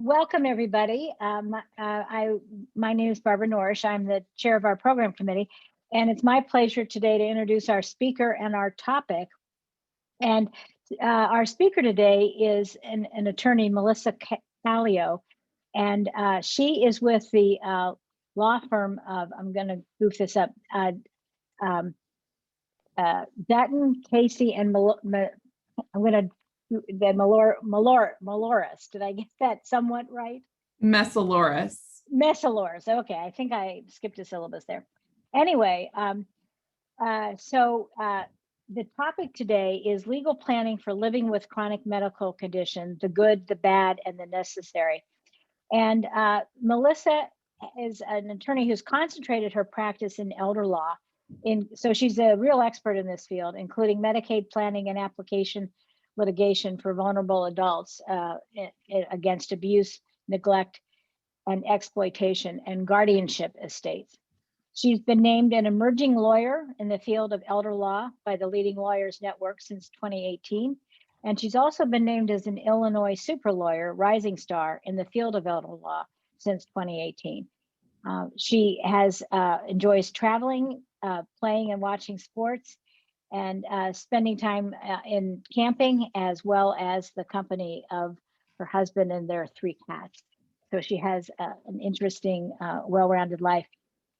welcome everybody. My name is Barbara Norish. I'm the chair of our program committee, and it's my pleasure today to introduce our speaker and our topic. And our speaker today is an attorney, Melissa Kallio, and she is with the law firm of, I'm going to goof this up, Dutton, Casey, and Mesoloras. Did I get that somewhat right? Mesoloras. Mesoloras. Okay, I think I skipped a syllabus there. Anyway, the topic today is legal planning for living with chronic medical condition, the good, the bad, and the necessary. And Melissa is an attorney who's concentrated her practice in elder law. So she's a real expert in this field, including Medicaid planning and application litigation for vulnerable adults against abuse, neglect, and exploitation, and guardianship estates. She's been named an emerging lawyer in the field of elder law by the Leading Lawyers Network since 2018. And she's also been named as an Illinois super lawyer rising star in the field of elder law since 2018. She enjoys traveling, playing and watching sports, and spending time in camping, as well as the company of her husband and their 3 cats. So she has an interesting, well-rounded life.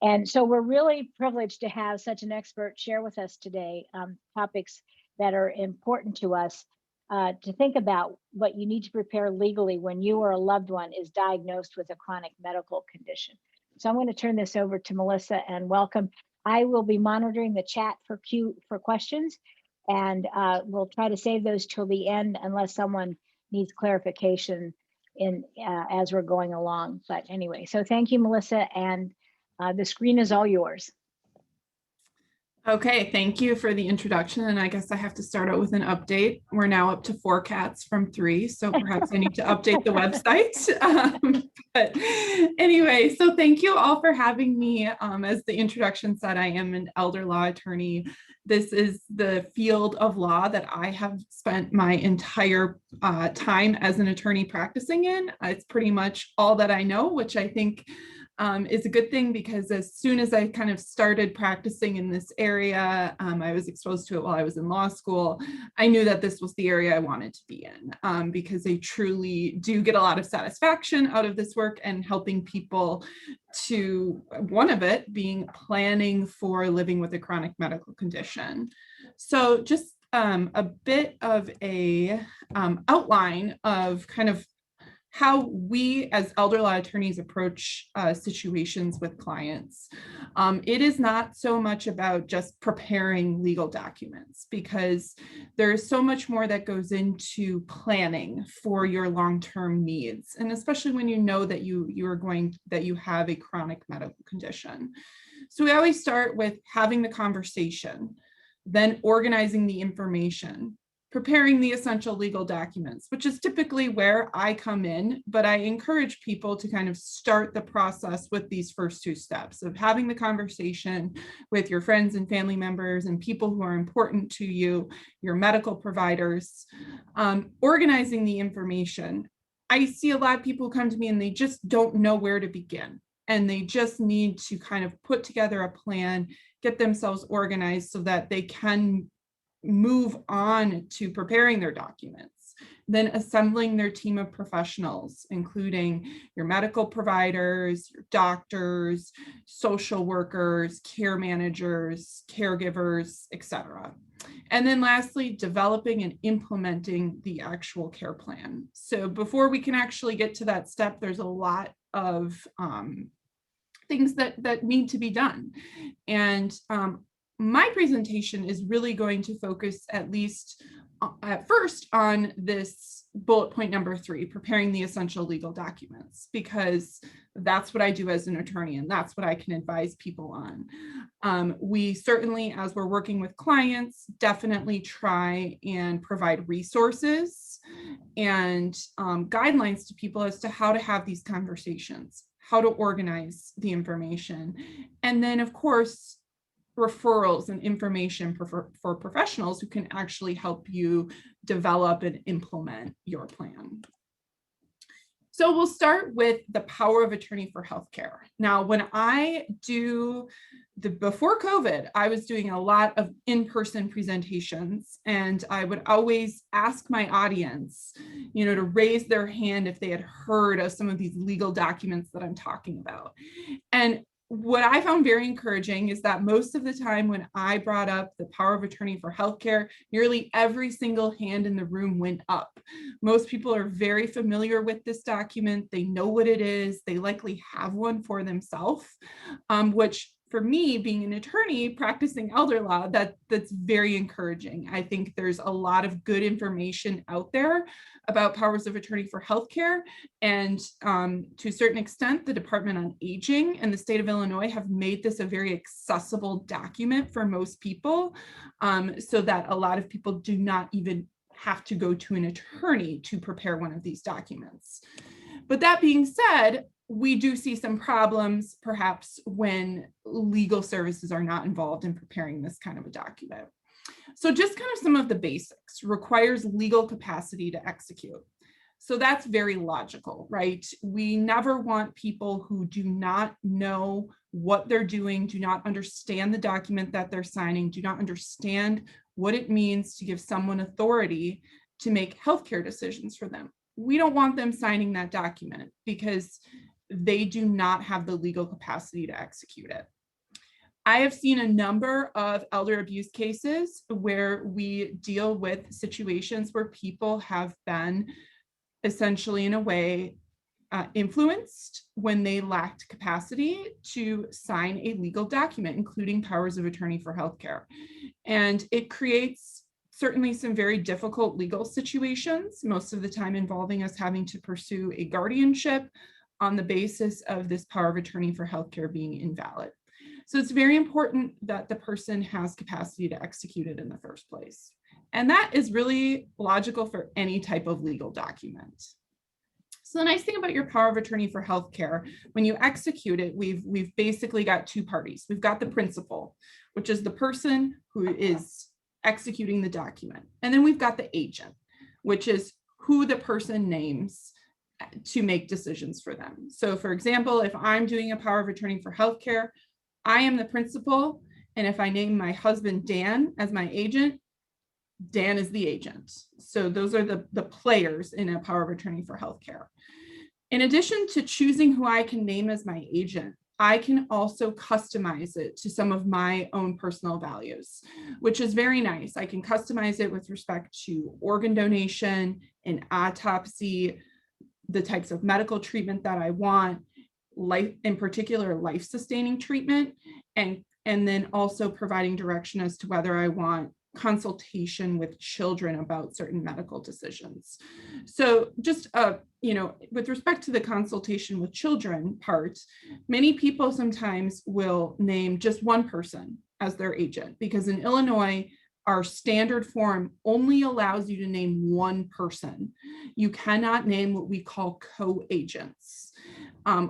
And so we're really privileged to have such an expert share with us today topics that are important to us to think about what you need to prepare legally when you or a loved one is diagnosed with a chronic medical condition. So I'm going to turn this over to Melissa and welcome. I will be monitoring the chat for questions, and we'll try to save those till the end unless someone needs clarification as we're going along. But anyway, so thank you, Melissa, and the screen is all yours. Okay, thank you for the introduction. And I guess I have to start out with an update. We're now up to 4 cats from 3, so perhaps I need to update the website. But anyway, so thank you all for having me. As the introduction said, I am an elder law attorney. This is the field of law that I have spent my entire time as an attorney practicing in. It's pretty much all that I know, which I think is a good thing, because as soon as I kind of started practicing in this area, I was exposed to it while I was in law school. I knew that this was the area I wanted to be in, because I truly do get a lot of satisfaction out of this work and helping people to, one of it being planning for living with a chronic medical condition. So just a bit of a outline of kind of how we as elder law attorneys approach situations with clients. It is not so much about just preparing legal documents, because there is so much more that goes into planning for your long-term needs, and especially when you know that you have a chronic medical condition. So we always start with having the conversation, then organizing the information, preparing the essential legal documents, which is typically where I come in, but I encourage people to kind of start the process with these first 2 steps of having the conversation with your friends and family members and people who are important to you, your medical providers, organizing the information. I see a lot of people come to me and they just don't know where to begin, and they just need to kind of put together a plan, get themselves organized so that they can move on to preparing their documents, then assembling their team of professionals, including your medical providers, your doctors, social workers, care managers, caregivers, etc. And then lastly, developing and implementing the actual care plan. So before we can actually get to that step, there's a lot of things that need to be done. And my presentation is really going to focus, at least at first, on this bullet point number 3, preparing the essential legal documents, because that's what I do as an attorney and that's what I can advise people on. We certainly, as we're working with clients, definitely try and provide resources and guidelines to people as to how to have these conversations, how to organize the information, and then, of course, referrals and information for professionals who can actually help you develop and implement your plan. So we'll start with the power of attorney for healthcare. Now, when I do before COVID, I was doing a lot of in-person presentations, and I would always ask my audience, to raise their hand if they had heard of some of these legal documents that I'm talking about. And what I found very encouraging is that most of the time when I brought up the power of attorney for healthcare, nearly every single hand in the room went up. Most people are very familiar with this document. They know what it is. They likely have one for themselves, which for me, being an attorney practicing elder law, that's very encouraging. I think there's a lot of good information out there about powers of attorney for healthcare. And to a certain extent, the Department on Aging and the state of Illinois have made this a very accessible document for most people, so that a lot of people do not even have to go to an attorney to prepare one of these documents. But that being said, we do see some problems perhaps when legal services are not involved in preparing this kind of a document. So just kind of some of the basics: requires legal capacity to execute. So that's very logical, right? We never want people who do not know what they're doing, do not understand the document that they're signing, do not understand what it means to give someone authority to make healthcare decisions for them. We don't want them signing that document because they do not have the legal capacity to execute it. I have seen a number of elder abuse cases where we deal with situations where people have been essentially, in a way, influenced when they lacked capacity to sign a legal document, including powers of attorney for healthcare. And it creates certainly some very difficult legal situations, most of the time involving us having to pursue a guardianship on the basis of this power of attorney for healthcare being invalid. So it's very important that the person has capacity to execute it in the first place. And that is really logical for any type of legal document. So the nice thing about your power of attorney for healthcare, when you execute it, we've basically got two parties. We've got the principal, which is the person who is executing the document. And then we've got the agent, which is who the person names to make decisions for them. So for example, if I'm doing a power of attorney for healthcare, I am the principal. And if I name my husband Dan as my agent, Dan is the agent. So those are the players in a power of attorney for healthcare. In addition to choosing who I can name as my agent, I can also customize it to some of my own personal values, which is very nice. I can customize it with respect to organ donation, an autopsy, the types of medical treatment that I want, life, in particular, life-sustaining treatment, and then also providing direction as to whether I want consultation with children about certain medical decisions. So just, with respect to the consultation with children part, many people sometimes will name just one person as their agent, because in Illinois, our standard form only allows you to name one person. You cannot name what we call co-agents,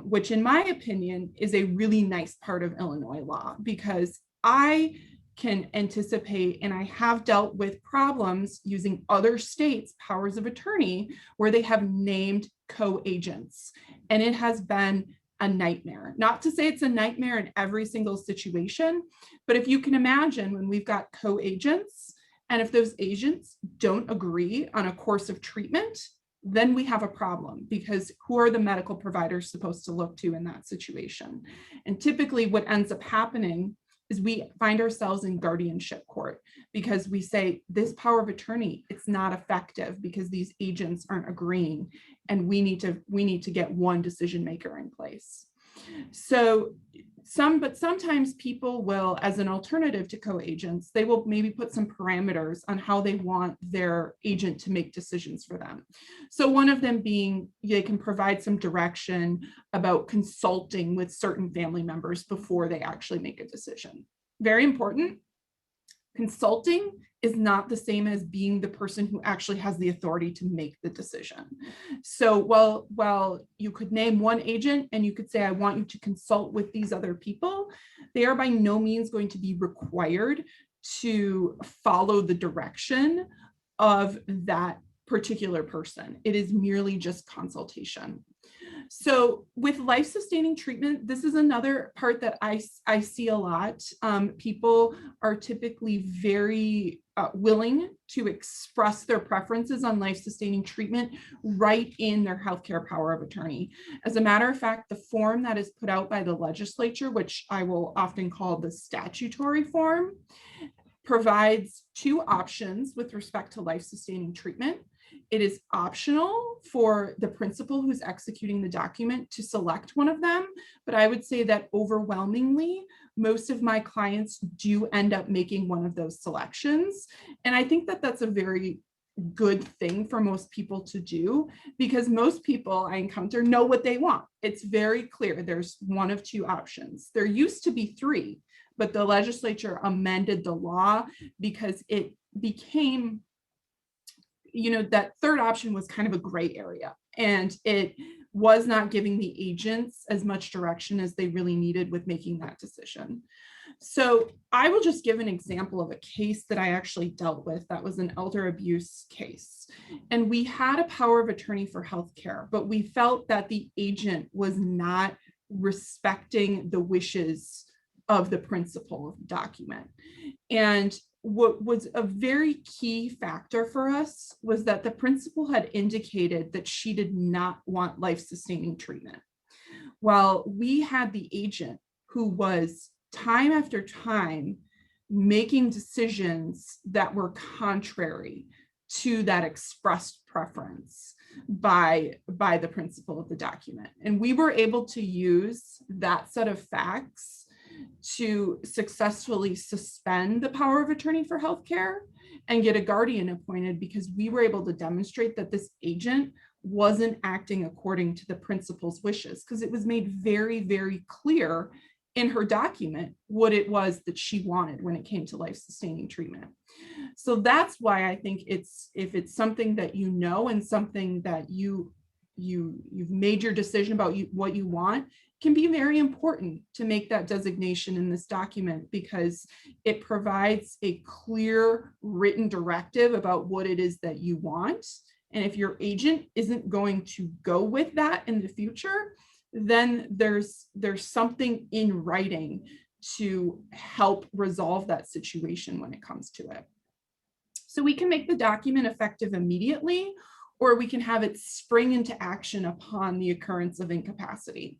which in my opinion is a really nice part of Illinois law, because I can anticipate, and I have dealt with problems using other states' powers of attorney where they have named co-agents, and it has been a nightmare. Not to say it's a nightmare in every single situation, but if you can imagine when we've got co-agents, and if those agents don't agree on a course of treatment, then we have a problem, because who are the medical providers supposed to look to in that situation? And typically what ends up happening is we find ourselves in guardianship court, because we say this power of attorney, it's not effective because these agents aren't agreeing, and we need to get one decision maker in place. So sometimes people will, as an alternative to co-agents, they will maybe put some parameters on how they want their agent to make decisions for them. So one of them being, they can provide some direction about consulting with certain family members before they actually make a decision. Very important. Consulting is not the same as being the person who actually has the authority to make the decision. So while you could name one agent and you could say, I want you to consult with these other people, they are by no means going to be required to follow the direction of that particular person. It is merely just consultation. So with life-sustaining treatment, this is another part that I see a lot. People are typically very willing to express their preferences on life-sustaining treatment right in their healthcare power of attorney. As a matter of fact, the form that is put out by the legislature, which I will often call the statutory form, provides two options with respect to life-sustaining treatment. It is optional for the principal who's executing the document to select one of them, but I would say that overwhelmingly, most of my clients do end up making one of those selections. And I think that that's a very good thing for most people to do, because most people I encounter know what they want. It's very clear. There's one of two options. There used to be three, but the legislature amended the law because it became, that third option was kind of a gray area, and it was not giving the agents as much direction as they really needed with making that decision. So I will just give an example of a case that I actually dealt with that was an elder abuse case. And we had a power of attorney for healthcare, but we felt that the agent was not respecting the wishes of the principal of the document. And what was a very key factor for us was that the principal had indicated that she did not want life-sustaining treatment. While we had the agent who was time after time making decisions that were contrary to that expressed preference by the principal of the document. And we were able to use that set of facts to successfully suspend the power of attorney for healthcare and get a guardian appointed, because we were able to demonstrate that this agent wasn't acting according to the principal's wishes, because it was made very, very clear in her document what it was that she wanted when it came to life-sustaining treatment. So that's why I think if it's something that you know and something that you've made your decision about what you want, can be very important to make that designation in this document, because it provides a clear written directive about what it is that you want. And if your agent isn't going to go with that in the future, then there's something in writing to help resolve that situation when it comes to it. So we can make the document effective immediately, or we can have it spring into action upon the occurrence of incapacity.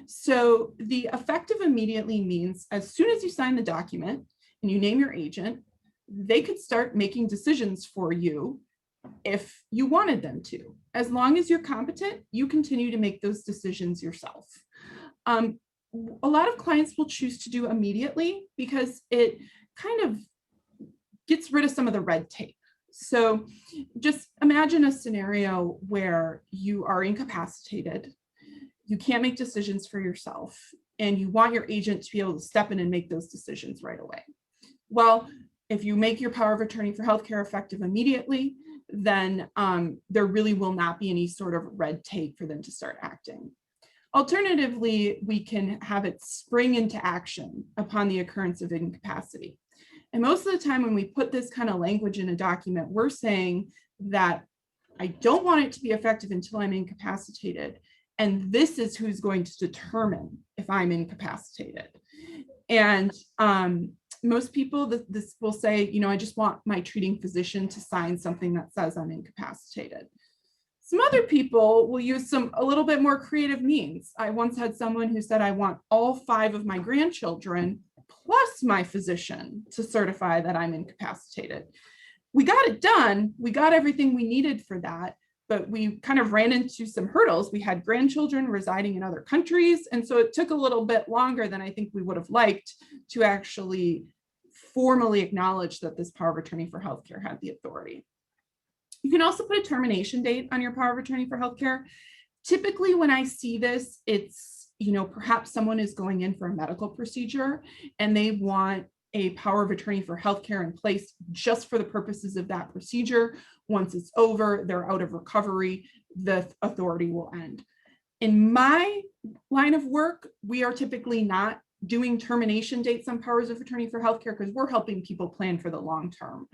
So the effective immediately means as soon as you sign the document and you name your agent, they could start making decisions for you if you wanted them to. As long as you're competent, you continue to make those decisions yourself. A lot of clients will choose to do immediately because it kind of gets rid of some of the red tape. So just imagine a scenario where you are incapacitated, you can't make decisions for yourself, and you want your agent to be able to step in and make those decisions right away. Well, if you make your power of attorney for healthcare effective immediately, then there really will not be any sort of red tape for them to start acting. Alternatively, we can have it spring into action upon the occurrence of incapacity. And most of the time when we put this kind of language in a document, we're saying that I don't want it to be effective until I'm incapacitated. And this is who's going to determine if I'm incapacitated. And most people, this will say, I just want my treating physician to sign something that says I'm incapacitated. Some other people will use a little bit more creative means. I once had someone who said, I want all 5 of my grandchildren plus my physician to certify that I'm incapacitated. We got it done. We got everything we needed for that, but we kind of ran into some hurdles. We had grandchildren residing in other countries. And so it took a little bit longer than I think we would have liked to actually formally acknowledge that this power of attorney for healthcare had the authority. You can also put a termination date on your power of attorney for healthcare. Typically, when I see this, it's, perhaps someone is going in for a medical procedure and they want a power of attorney for healthcare in place just for the purposes of that procedure. Once it's over, they're out of recovery, the authority will end. In my line of work, we are typically not doing termination dates on powers of attorney for healthcare because we're helping people plan for the long term.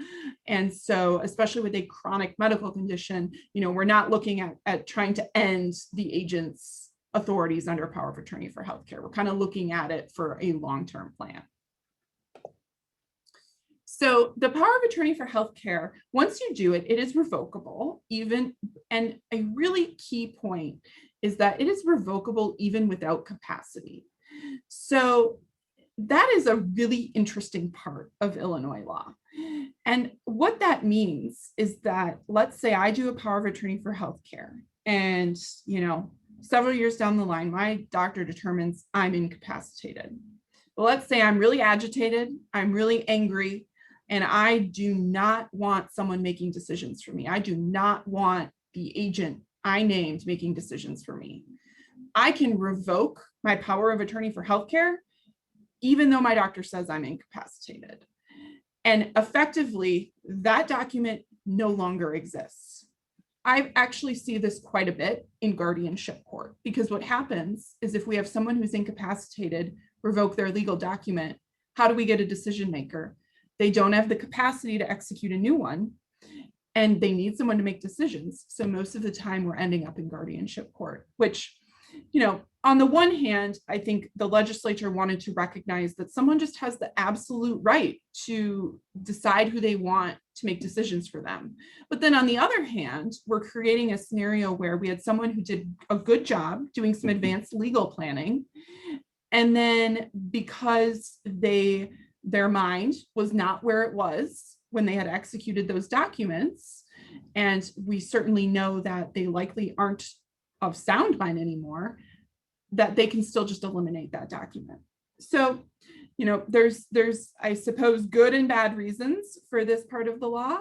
And so, especially with a chronic medical condition, we're not looking at trying to end the agent's authorities under power of attorney for healthcare. We're kind of looking at it for a long-term plan. So the power of attorney for healthcare, once you do it, it is revocable and a really key point is that it is revocable even without capacity. So that is a really interesting part of Illinois law. And what that means is that, let's say I do a power of attorney for healthcare and, several years down the line, my doctor determines I'm incapacitated. But let's say I'm really agitated, I'm really angry, and I do not want someone making decisions for me. I do not want the agent I named making decisions for me. I can revoke my power of attorney for healthcare, even though my doctor says I'm incapacitated. And effectively, that document no longer exists. I actually see this quite a bit in guardianship court, because what happens is if we have someone who's incapacitated revoke their legal document, how do we get a decision maker? They don't have the capacity to execute a new one, and they need someone to make decisions. So most of the time we're ending up in guardianship court, which, on the one hand, I think the legislature wanted to recognize that someone just has the absolute right to decide who they want to make decisions for them. But then on the other hand, we're creating a scenario where we had someone who did a good job doing some advanced legal planning. And then because their mind was not where it was when they had executed those documents, and we certainly know that they likely aren't of sound mind anymore, that they can still just eliminate that document. So, there's, I suppose, good and bad reasons for this part of the law,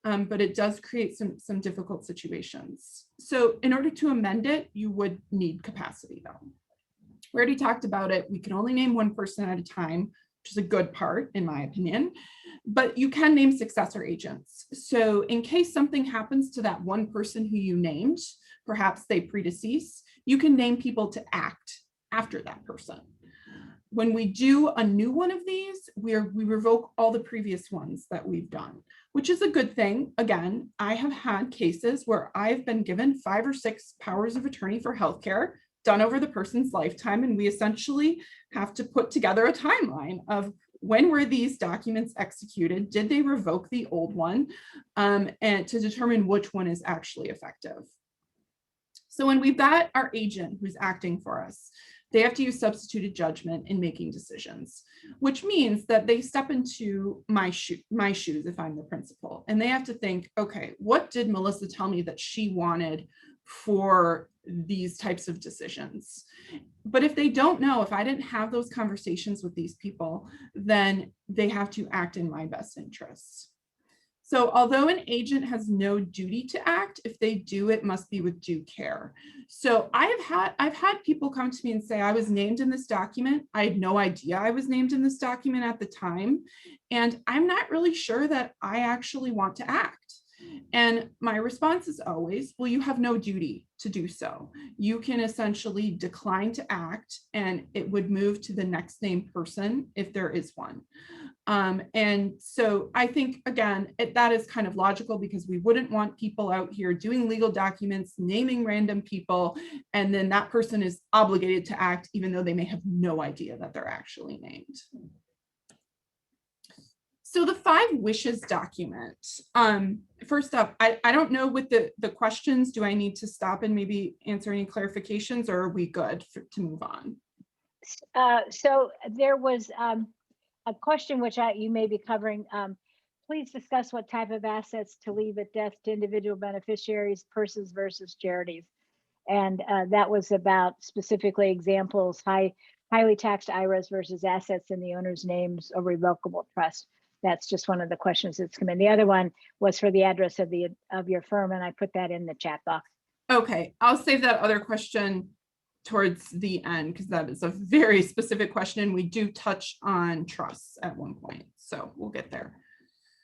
but it does create some difficult situations. So in order to amend it, you would need capacity though. We already talked about it. We can only name one person at a time, which is a good part in my opinion, but you can name successor agents. So in case something happens to that one person who you named, perhaps they predecease, you can name people to act after that person. When we do a new one of these, we revoke all the previous ones that we've done, which is a good thing. Again, I have had cases where I've been given 5 or 6 powers of attorney for healthcare done over the person's lifetime, and we essentially have to put together a timeline of when were these documents executed, did they revoke the old one, and to determine which one is actually effective. So when we've got our agent who's acting for us, they have to use substituted judgment in making decisions, which means that they step into my shoes if I'm the principal, and they have to think, okay, what did Melissa tell me that she wanted for these types of decisions? But if they don't know, if I didn't have those conversations with these people, then they have to act in my best interests. So although an agent has no duty to act, if they do, it must be with due care. So I've had people come to me and say, I was named in this document. I had no idea I was named in this document at the time, and I'm not really sure that I actually want to act. And my response is always, well, you have no duty to do so. You can essentially decline to act, and it would move to the next named person if there is one. And so I think, again, that is kind of logical, because we wouldn't want people out here doing legal documents, naming random people, and then that person is obligated to act even though they may have no idea that they're actually named. So the 5 wishes document, first up, I don't know with the questions, do I need to stop and maybe answer any clarifications, or are we good to move on? So there was a question which you may be covering. Please discuss what type of assets to leave at death to individual beneficiaries, persons versus charities. And that was about specifically examples, highly taxed IRAs versus assets in the owner's names or revocable trust. That's just one of the questions that's come in. The other one was for the address of your firm, and I put that in the chat box. Okay, I'll save that other question towards the end, because that is a very specific question. We do touch on trusts at one point, so we'll get there.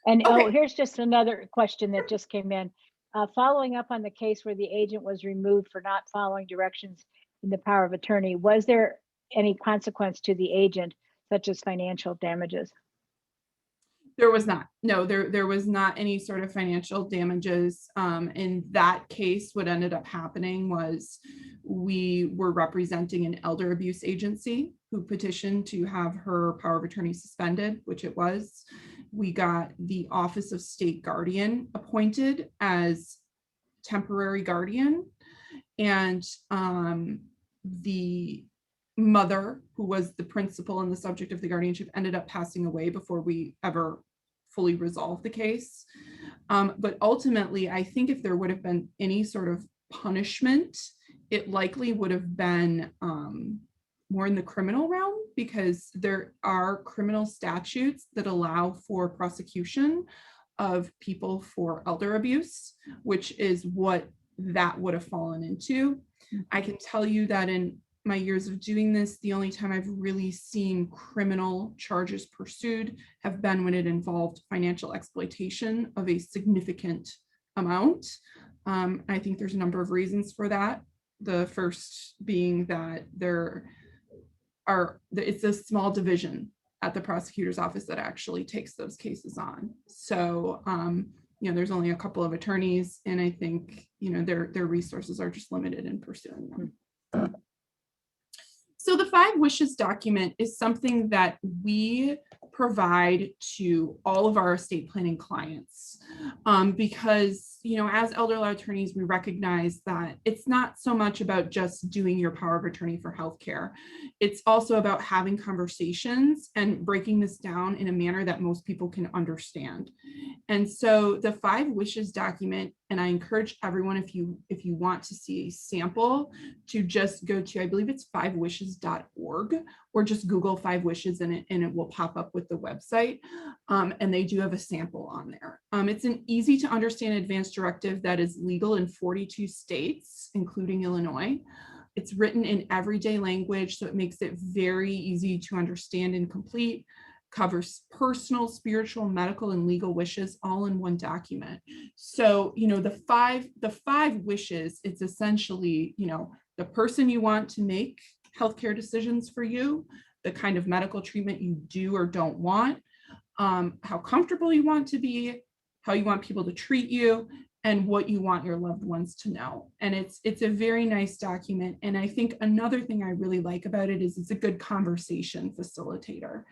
And okay. Here's just another question that just came in. Following up on the case where the agent was removed for not following directions in the power of attorney, was there any consequence to the agent, such as financial damages? There was not. No, there was not any sort of financial damages. In that case, what ended up happening was we were representing an elder abuse agency who petitioned to have her power of attorney suspended, which it was. We got the Office of State Guardian appointed as temporary guardian, and the mother, who was the principal and the subject of the guardianship, ended up passing away before we ever fully resolved the case. But ultimately, I think if there would have been any sort of punishment, it likely would have been more in the criminal realm, because there are criminal statutes that allow for prosecution of people for elder abuse, which is what that would have fallen into. I can tell you that in my years of doing this, the only time I've really seen criminal charges pursued have been when it involved financial exploitation of a significant amount. I think there's a number of reasons for that. The first being that it's a small division at the prosecutor's office that actually takes those cases on. So, there's only a couple of attorneys, and I think, their resources are just limited in pursuing them. So the 5 wishes document is something that we provide to all of our estate planning clients, because, as elder law attorneys, we recognize that it's not so much about just doing your power of attorney for healthcare. It's also about having conversations and breaking this down in a manner that most people can understand. And so the 5 wishes document, and I encourage everyone, if you want to see a sample, to just go to, I believe it's 5wishes.org, or just Google 5 wishes and it will pop up with the website. And they do have a sample on there. It's an easy to understand advance directive that is legal in 42 states, including Illinois. It's written in everyday language, so it makes it very easy to understand and complete. Covers personal, spiritual, medical, and legal wishes all in one document. So, the five wishes, it's essentially, the person you want to make healthcare decisions for you, the kind of medical treatment you do or don't want, how comfortable you want to be, how you want people to treat you, and what you want your loved ones to know. And it's a very nice document. And I think another thing I really like about it is it's a good conversation facilitator.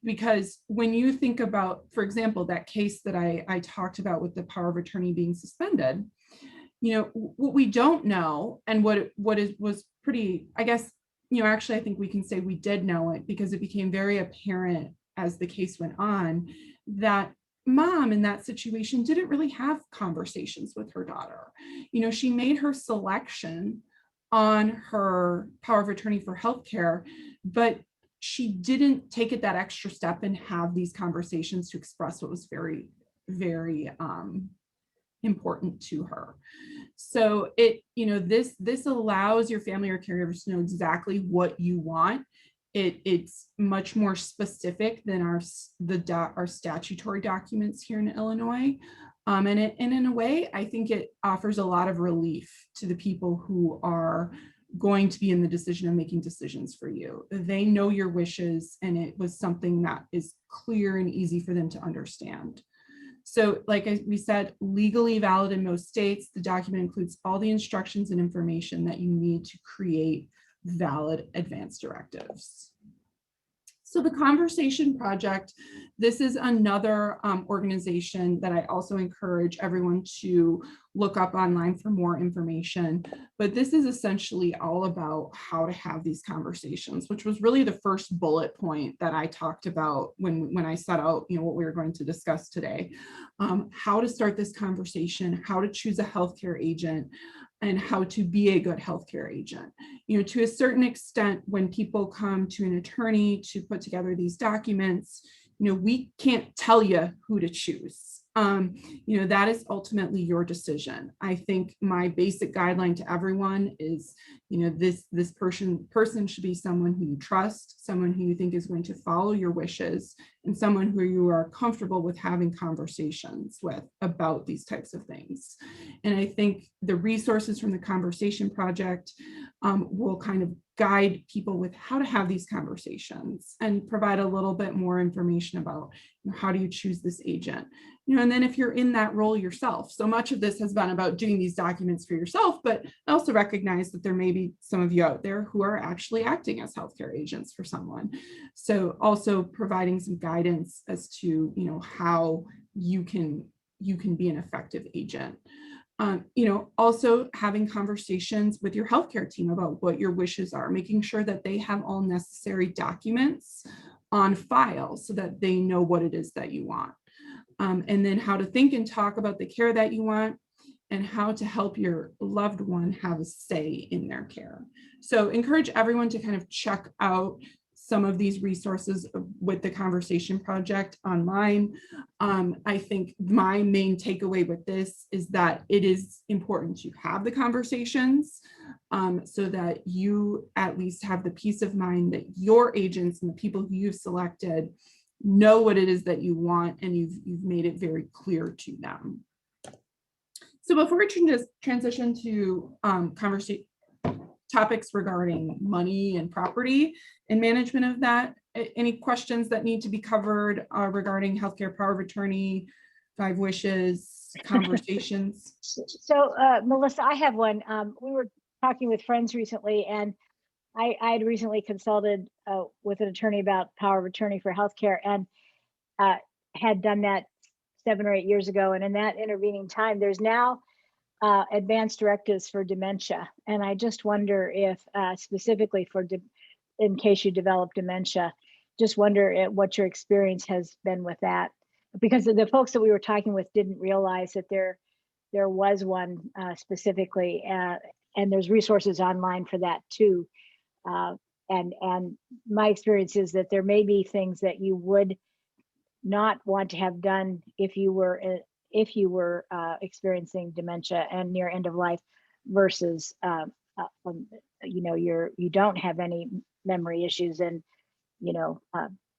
Because when you think about, for example, that case that I talked about with the power of attorney being suspended, what we don't know, and was pretty, I guess, actually, I think we can say we did know it, because it became very apparent as the case went on that mom in that situation didn't really have conversations with her daughter. She made her selection on her power of attorney for healthcare, but she didn't take it that extra step and have these conversations to express what was very, very important to her. So this allows your family or caregivers to know exactly what you want. It's much more specific than our statutory documents here in Illinois. And in a way, I think it offers a lot of relief to the people who are going to be in the decision of making decisions for you. They know your wishes, and it was something that is clear and easy for them to understand. So like we said, legally valid in most states, the document includes all the instructions and information that you need to create valid advance directives. So the Conversation Project, this is another organization that I also encourage everyone to look up online for more information. But this is essentially all about how to have these conversations, which was really the first bullet point that I talked about when I set out, what we were going to discuss today. How to start this conversation, how to choose a healthcare agent, and how to be a good healthcare agent. To a certain extent, when people come to an attorney to put together these documents, we can't tell you who to choose. That is ultimately your decision. I think my basic guideline to everyone is, this person should be someone who you trust, someone who you think is going to follow your wishes, and someone who you are comfortable with having conversations with about these types of things. And I think the resources from the Conversation Project will kind of guide people with how to have these conversations and provide a little bit more information about how do you choose this agent. And then if you're in that role yourself, so much of this has been about doing these documents for yourself, but I also recognize that there may be some of you out there who are actually acting as healthcare agents for someone. So also providing some guidance as to, how you can be an effective agent. Also having conversations with your healthcare team about what your wishes are, making sure that they have all necessary documents on file so that they know what it is that you want. And then how to think and talk about the care that you want and how to help your loved one have a say in their care. So encourage everyone to kind of check out some of these resources with the Conversation Project online. I think my main takeaway with this is that it is important to have the conversations so that you at least have the peace of mind that your agents and the people who you've selected know what it is that you want, and you've made it very clear to them. So before we transition to topics regarding money and property and management of that, any questions that need to be covered regarding healthcare power of attorney, 5 wishes, conversations? So Melissa, I have one. We were talking with friends recently, and I had recently consulted with an attorney about power of attorney for healthcare, and had done that 7 or 8 years ago. And in that intervening time, there's now advanced directives for dementia. And I just wonder if specifically in case you develop dementia, just wonder what your experience has been with that. Because the folks that we were talking with didn't realize that there was one specifically, and there's resources online for that too. And my experience is that there may be things that you would not want to have done if you were experiencing dementia and near end of life versus you don't have any memory issues, and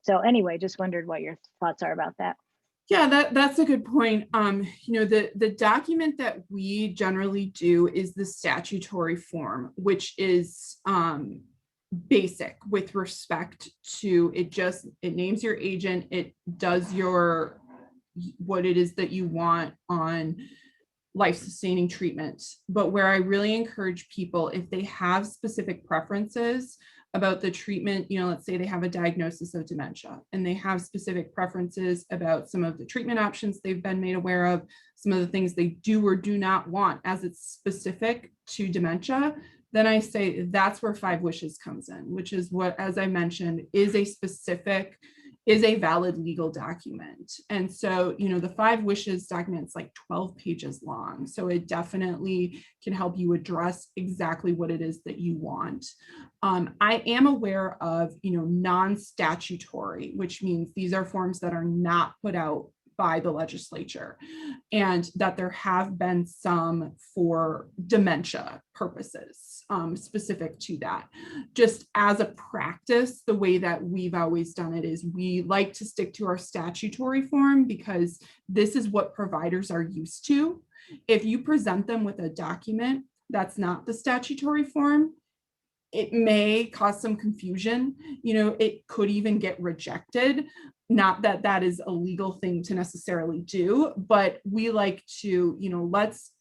so anyway, just wondered what your thoughts are about that. Yeah, that's a good point. The document that we generally do is the statutory form, which is basic with respect to it names your agent, it does what it is that you want on life-sustaining treatment. But where I really encourage people, if they have specific preferences about the treatment, let's say they have a diagnosis of dementia and they have specific preferences about some of the treatment options they've been made aware of, some of the things they do or do not want as it's specific to dementia, then I say that's where 5 wishes comes in, which is what, as I mentioned, is a valid legal document. And so, the 5 wishes document is like 12 pages long. So it definitely can help you address exactly what it is that you want. I am aware of, non-statutory, which means these are forms that are not put out by the legislature, and that there have been some for dementia purposes specific to that. Just as a practice, the way that we've always done it is we like to stick to our statutory form because this is what providers are used to. If you present them with a document that's not the statutory form, it may cause some confusion. It could even get rejected. Not that that is a legal thing to necessarily do, but we like to, let's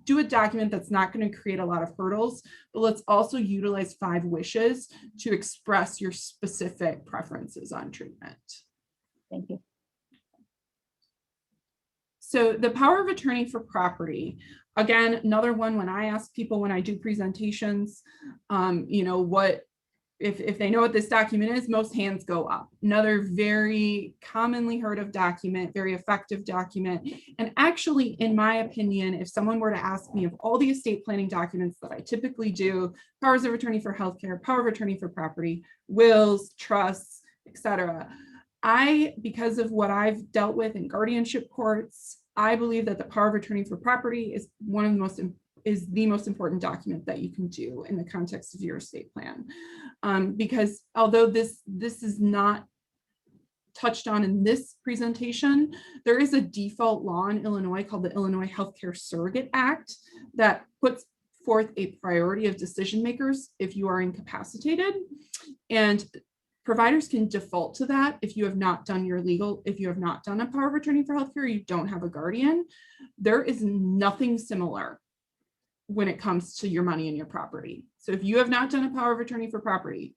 do a document that's not going to create a lot of hurdles, but let's also utilize 5 wishes to express your specific preferences on treatment. Thank you. So the power of attorney for property, again, another one when I ask people when I do presentations, if they know what this document is, most hands go up. Another very commonly heard of document, very effective document. And actually, in my opinion, if someone were to ask me of all the estate planning documents that I typically do, powers of attorney for healthcare, power of attorney for property, wills, trusts, etc., because of what I've dealt with in guardianship courts, I believe that the power of attorney for property is one of the most is the most important document that you can do in the context of your estate plan. Because although this is not touched on in this presentation, there is a default law in Illinois called the Illinois Healthcare Surrogate Act that puts forth a priority of decision makers if you are incapacitated. And providers can default to that if you have not done if you have not done a power of attorney for healthcare, you don't have a guardian. There is nothing similar when it comes to your money and your property. So if you have not done a power of attorney for property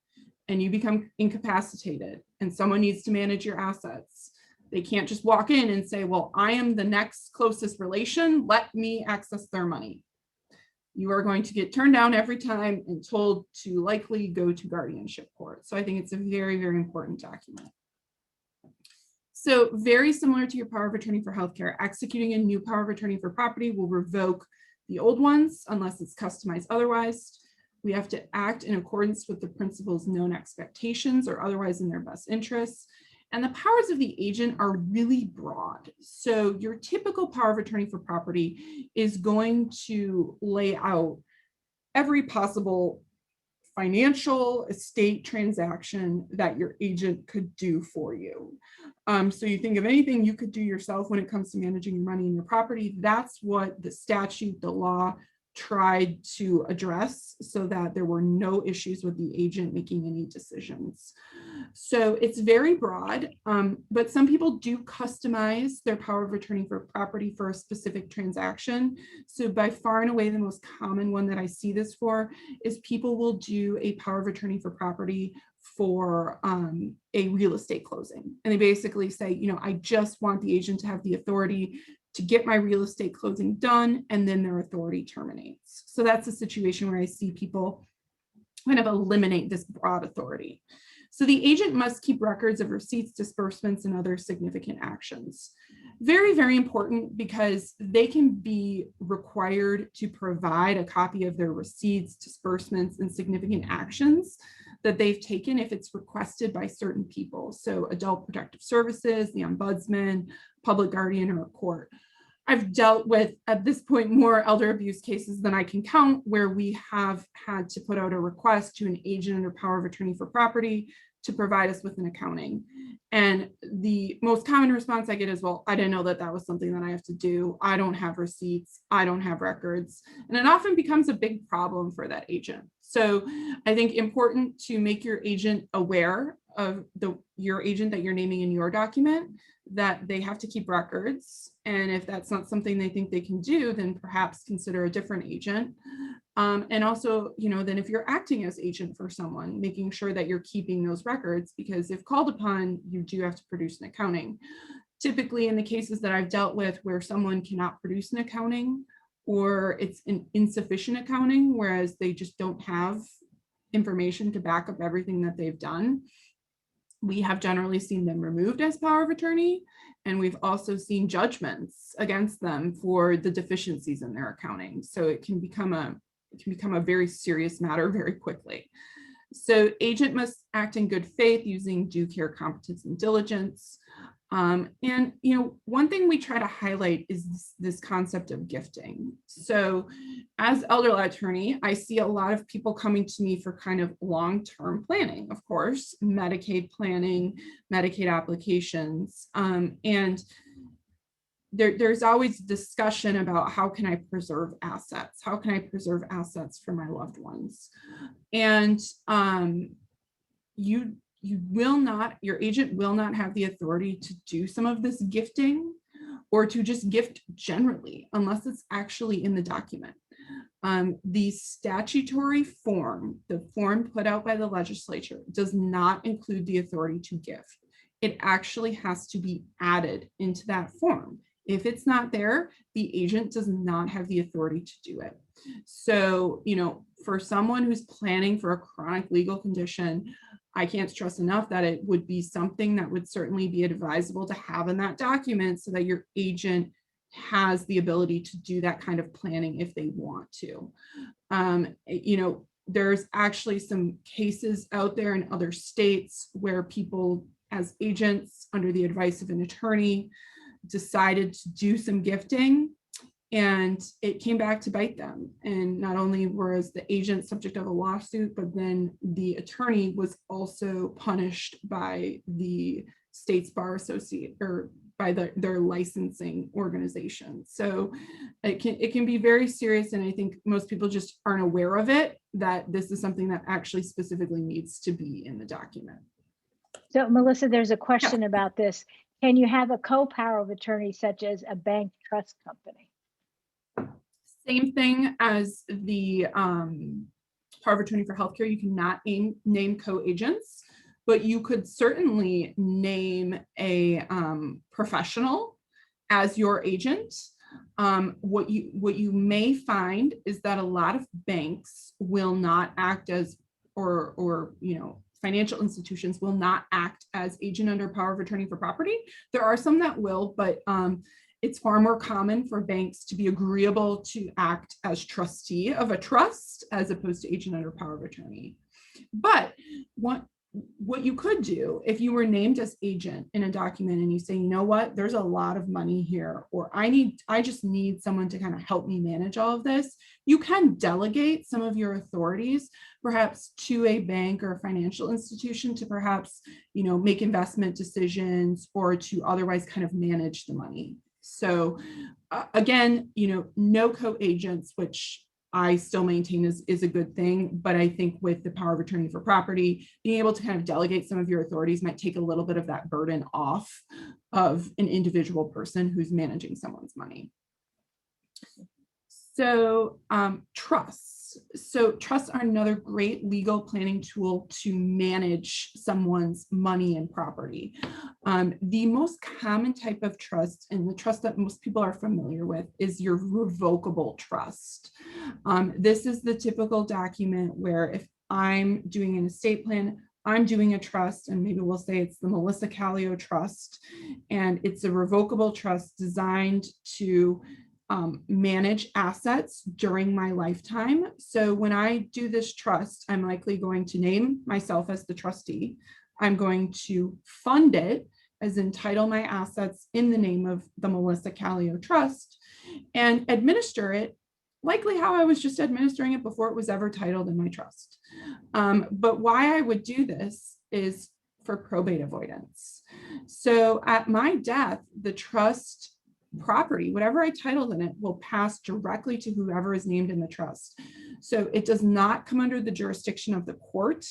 and you become incapacitated and someone needs to manage your assets, they can't just walk in and say, well, I am the next closest relation, let me access their money. You are going to get turned down every time and told to likely go to guardianship court. So I think it's a very, very important document. So very similar to your power of attorney for healthcare, executing a new power of attorney for property will revoke the old ones unless it's customized otherwise. We have to act in accordance with the principal's known expectations or otherwise in their best interests. And the powers of the agent are really broad. So your typical power of attorney for property is going to lay out every possible financial estate transaction that your agent could do for you. So you think of anything you could do yourself when it comes to managing your money and your property. That's what the statute, the law, tried to address so that there were no issues with the agent making any decisions. So it's very broad, but some people do customize their power of attorney for property for a specific transaction. So by far and away, the most common one that I see this for is people will do a power of attorney for property for a real estate closing. And they basically say, you know, I just want the agent to have the authority to get my real estate closing done, and then their authority terminates. So that's a situation where I see people kind of eliminate this broad authority. So the agent must keep records of receipts, disbursements, and other significant actions. Very, very important because they can be required to provide a copy of their receipts, disbursements, and significant actions that they've taken if it's requested by certain people. So Adult Protective Services, the Ombudsman, public guardian, or a court. I've dealt with, at this point, more elder abuse cases than I can count, where we have had to put out a request to an agent under power of attorney for property to provide us with an accounting. And the most common response I get is, well, I didn't know that that was something that I have to do. I don't have receipts. I don't have records. And it often becomes a big problem for that agent. So I think important to make your agent aware of your agent that you're naming in your document, that they have to keep records. And if that's not something they think they can do, then perhaps consider a different agent. And also, you know, then if you're acting as agent for someone, making sure that you're keeping those records, because if called upon, you do have to produce an accounting. Typically in the cases that I've dealt with where someone cannot produce an accounting, or it's an insufficient accounting, whereas they just don't have information to back up everything that they've done, we have generally seen them removed as power of attorney. And we've also seen judgments against them for the deficiencies in their accounting. So it can become a very serious matter very quickly. So agent must act in good faith using due care, competence, and diligence. And, you know, one thing we try to highlight is this concept of gifting. So as elder law attorney, I see a lot of people coming to me for kind of long-term planning, of course, Medicaid planning, Medicaid applications. And there's always discussion about how can I preserve assets? How can I preserve assets for my loved ones? And your agent will not have the authority to do some of this gifting or to just gift generally, unless it's actually in the document. The statutory form, the form put out by the legislature, does not include the authority to gift. It actually has to be added into that form. If it's not there, the agent does not have the authority to do it. So, you know, for someone who's planning for a chronic legal condition, I can't stress enough that it would be something that would certainly be advisable to have in that document so that your agent has the ability to do that kind of planning if they want to. You know, there's actually some cases out there in other states where people as agents under the advice of an attorney decided to do some gifting, And it came back to bite them. And not only was the agent subject of a lawsuit, but then the attorney was also punished by the state's bar associate or by their licensing organization. So it can be very serious. And I think most people just aren't aware of it, that this is something that actually specifically needs to be in the document. So Melissa, there's a question about this. Can you have a co-power of attorney such as a bank trust company? Same thing as the power of attorney for healthcare. You cannot name co-agents, but you could certainly name a professional as your agent. What you may find is that a lot of banks will not act as, or financial institutions will not act as agent under power of attorney for property. There are some that will, but it's far more common for banks to be agreeable to act as trustee of a trust as opposed to agent under power of attorney. But what you could do if you were named as agent in a document and you say, you know what, there's a lot of money here, or I just need someone to kind of help me manage all of this. You can delegate some of your authorities, perhaps to a bank or a financial institution to perhaps, make investment decisions or to otherwise kind of manage the money. So again, no co-agents, which I still maintain is a good thing. But I think with the power of attorney for property, being able to kind of delegate some of your authorities might take a little bit of that burden off of an individual person who's managing someone's money. So trusts. So trusts are another great legal planning tool to manage someone's money and property. The most common type of trust, and the trust that most people are familiar with, is your revocable trust. This is the typical document where if I'm doing an estate plan, I'm doing a trust, and maybe we'll say it's the Melissa Kallio Trust, and it's a revocable trust designed to manage assets during my lifetime. So when I do this trust, I'm likely going to name myself as the trustee. I'm going to fund it, as entitle my assets in the name of the Melissa Kallio Trust, and administer it likely how I was just administering it before it was ever titled in my trust. But why I would do this is for probate avoidance. So at my death, the trust property, whatever I titled in it, will pass directly to whoever is named in the trust. So it does not come under the jurisdiction of the court,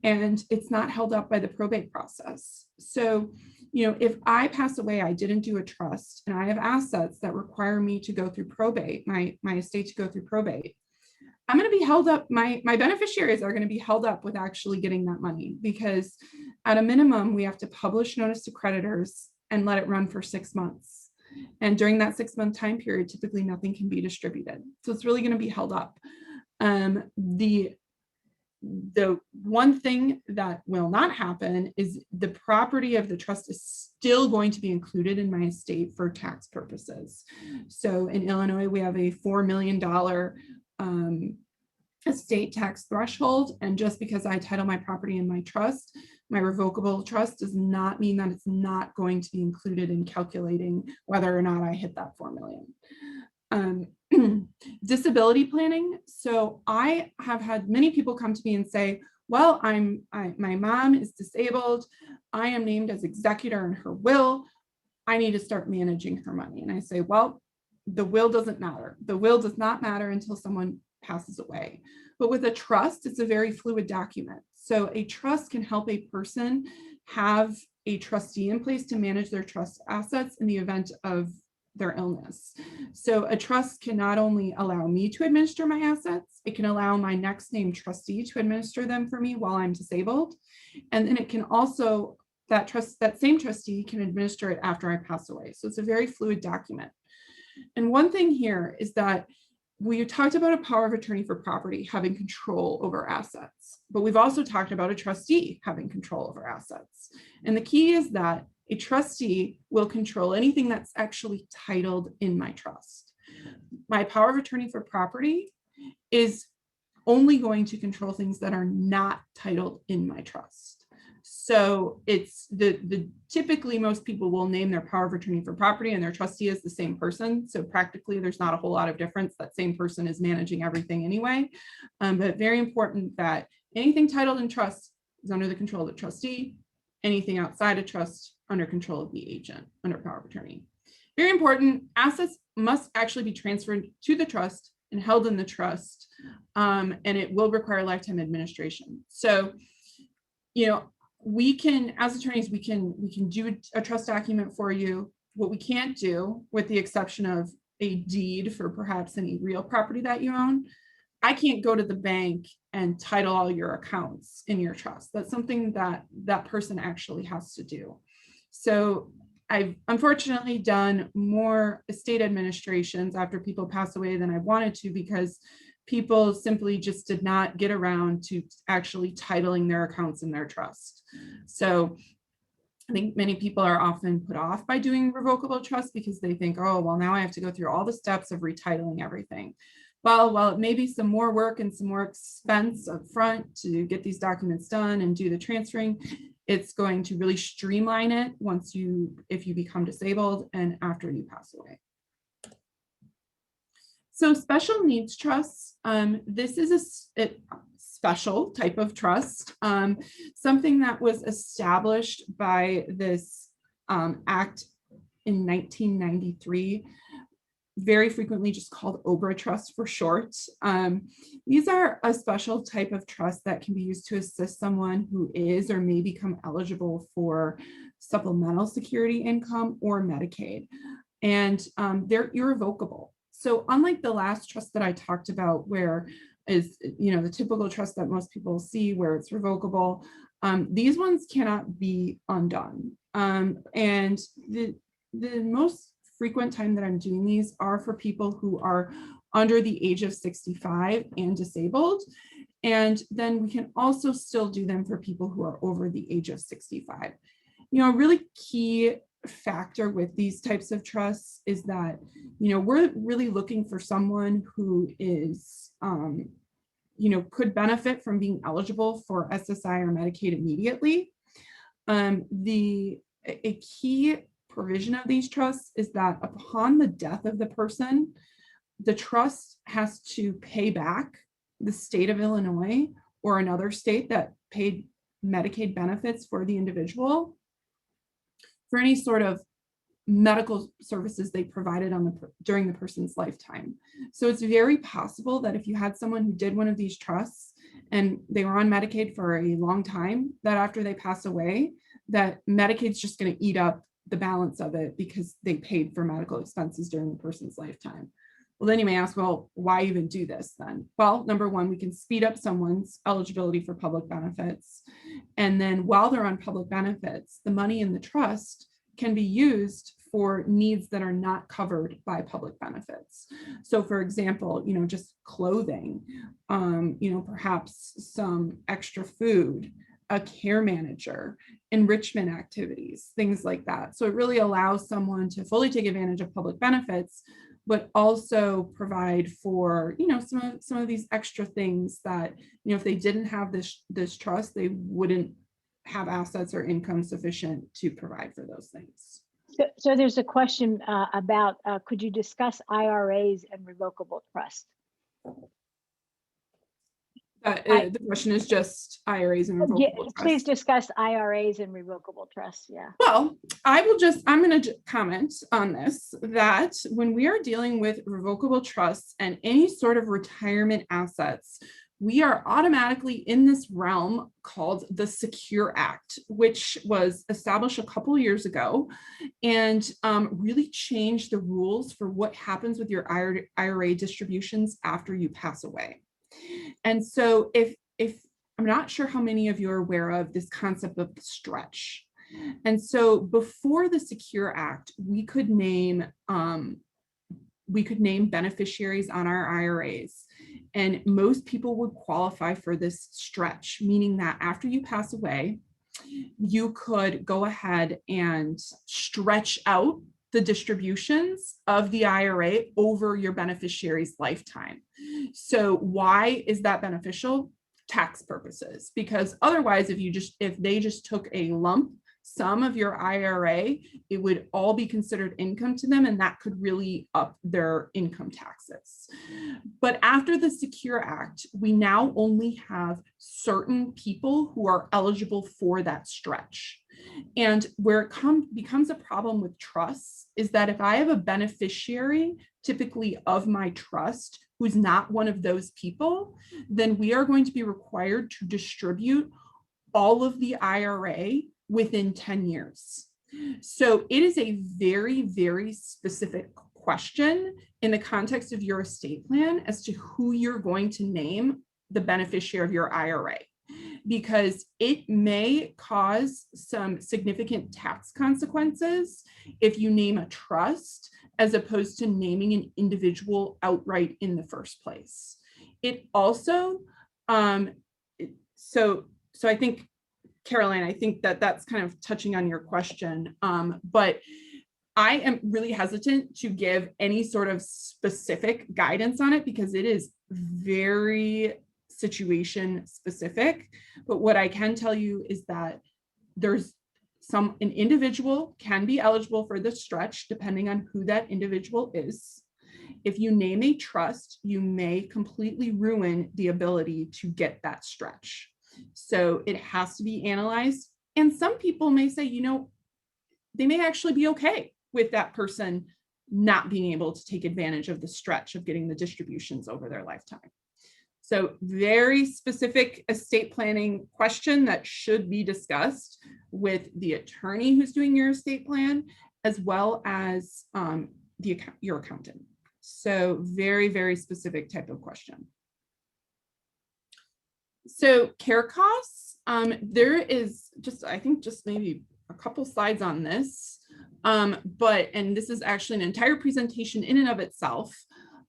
and it's not held up by the probate process. So, if I pass away, I didn't do a trust, and I have assets that require me to go through probate, my estate to go through probate, I'm going to be held up, my beneficiaries are going to be held up with actually getting that money, because at a minimum, we have to publish notice to creditors and let it run for 6 months. And during that 6-month time period, typically nothing can be distributed. So it's really going to be held up. The one thing that will not happen is the property of the trust is still going to be included in my estate for tax purposes. So in Illinois, we have a $4 million estate tax threshold. And just because I title my property in my trust, my revocable trust, does not mean that it's not going to be included in calculating whether or not I hit that 4 million. Disability planning. So I have had many people come to me and say, well, my mom is disabled. I am named as executor in her will. I need to start managing her money. And I say, well, the will doesn't matter. The will does not matter until someone passes away. But with a trust, it's a very fluid document. So a trust can help a person have a trustee in place to manage their trust assets in the event of their illness. So a trust can not only allow me to administer my assets, it can allow my next named trustee to administer them for me while I'm disabled. And then it can also, that same trustee can administer it after I pass away. So it's a very fluid document. And one thing here is that we talked about a power of attorney for property having control over assets, but we've also talked about a trustee having control over assets. And the key is that a trustee will control anything that's actually titled in my trust. My power of attorney for property is only going to control things that are not titled in my trust. So it's the typically most people will name their power of attorney for property and their trustee is the same person. So practically there's not a whole lot of difference. That same person is managing everything anyway. But very important that anything titled in trust is under the control of the trustee. Anything outside of trust under control of the agent under power of attorney. Very important, assets must actually be transferred to the trust and held in the trust, and it will require lifetime administration. So, we can, as attorneys, we can do a trust document for you. What we can't do, with the exception of a deed for perhaps any real property that you own, I can't go to the bank and title all your accounts in your trust. That's something that that person actually has to do. So I've unfortunately done more estate administrations after people pass away than I wanted to, because people simply just did not get around to actually titling their accounts in their trust. So I think many people are often put off by doing revocable trust because they think, oh, well, now I have to go through all the steps of retitling everything. Well, while it may be some more work and some more expense up front to get these documents done and do the transferring, it's going to really streamline it if you become disabled and after you pass away. So special needs trusts, this is a special type of trust, something that was established by this act in 1993, very frequently just called OBRA trust for short. These are a special type of trust that can be used to assist someone who is or may become eligible for supplemental security income or Medicaid, and they're irrevocable. So unlike the last trust that I talked about, where is, the typical trust that most people see where it's revocable, these ones cannot be undone. And the most frequent time that I'm doing these are for people who are under the age of 65 and disabled. And then we can also still do them for people who are over the age of 65. A really key factor with these types of trusts is that, we're really looking for someone who is, could benefit from being eligible for SSI or Medicaid immediately. A key provision of these trusts is that upon the death of the person, the trust has to pay back the state of Illinois or another state that paid Medicaid benefits for the individual for any sort of medical services they provided during the person's lifetime. So it's very possible that if you had someone who did one of these trusts and they were on Medicaid for a long time, that after they pass away, that Medicaid's just going to eat up the balance of it because they paid for medical expenses during the person's lifetime. Well, then you may ask, well, why even do this then? Well, number one, we can speed up someone's eligibility for public benefits. And then while they're on public benefits, the money in the trust can be used for needs that are not covered by public benefits. So for example, just clothing, perhaps some extra food, a care manager, enrichment activities, things like that. So it really allows someone to fully take advantage of public benefits, but also provide for, some of these extra things that, if they didn't have this trust, they wouldn't have assets or income sufficient to provide for those things. So there's a question about, could you discuss IRAs and revocable trust? The question is just IRAs and revocable trust. Please discuss IRAs and revocable trusts. Yeah. Well, I'm going to comment on this, that when we are dealing with revocable trusts and any sort of retirement assets, we are automatically in this realm called the Secure Act, which was established a couple of years ago and really changed the rules for what happens with your IRA distributions after you pass away. And so if I'm not sure how many of you are aware of this concept of the stretch. And so before the Secure Act, we could name beneficiaries on our IRAs. And most people would qualify for this stretch, meaning that after you pass away, you could go ahead and stretch out the distributions of the IRA over your beneficiary's lifetime. So why is that beneficial? tax purposes, because otherwise, if they just took a lump sum of your IRA, it would all be considered income to them, and that could really up their income taxes. But after the Secure Act, we now only have certain people who are eligible for that stretch. And where it becomes a problem with trusts is that if I have a beneficiary, typically of my trust, who's not one of those people, then we are going to be required to distribute all of the IRA within 10 years. So it is a very, very specific question in the context of your estate plan as to who you're going to name the beneficiary of your IRA, because it may cause some significant tax consequences if you name a trust as opposed to naming an individual outright in the first place. It also, so I think, Caroline, I think that that's kind of touching on your question, but I am really hesitant to give any sort of specific guidance on it because it is very situation specific. But what I can tell you is that an individual can be eligible for the stretch depending on who that individual is. If you name a trust, you may completely ruin the ability to get that stretch. So it has to be analyzed. And some people may say, they may actually be okay with that person not being able to take advantage of the stretch of getting the distributions over their lifetime. So very specific estate planning question that should be discussed with the attorney who's doing your estate plan, as well as your accountant. So very, very specific type of question. So care costs, there is I think maybe a couple slides on this, and this is actually an entire presentation in and of itself.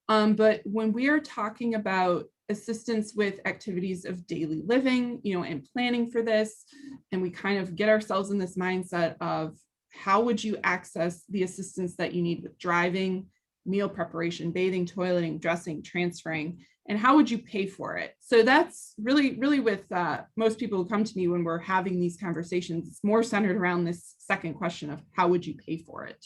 But when we are talking about assistance with activities of daily living, and planning for this, and we kind of get ourselves in this mindset of how would you access the assistance that you need with driving, meal preparation, bathing, toileting, dressing, transferring, and how would you pay for it? So that's really with most people who come to me when we're having these conversations, it's more centered around this second question of how would you pay for it?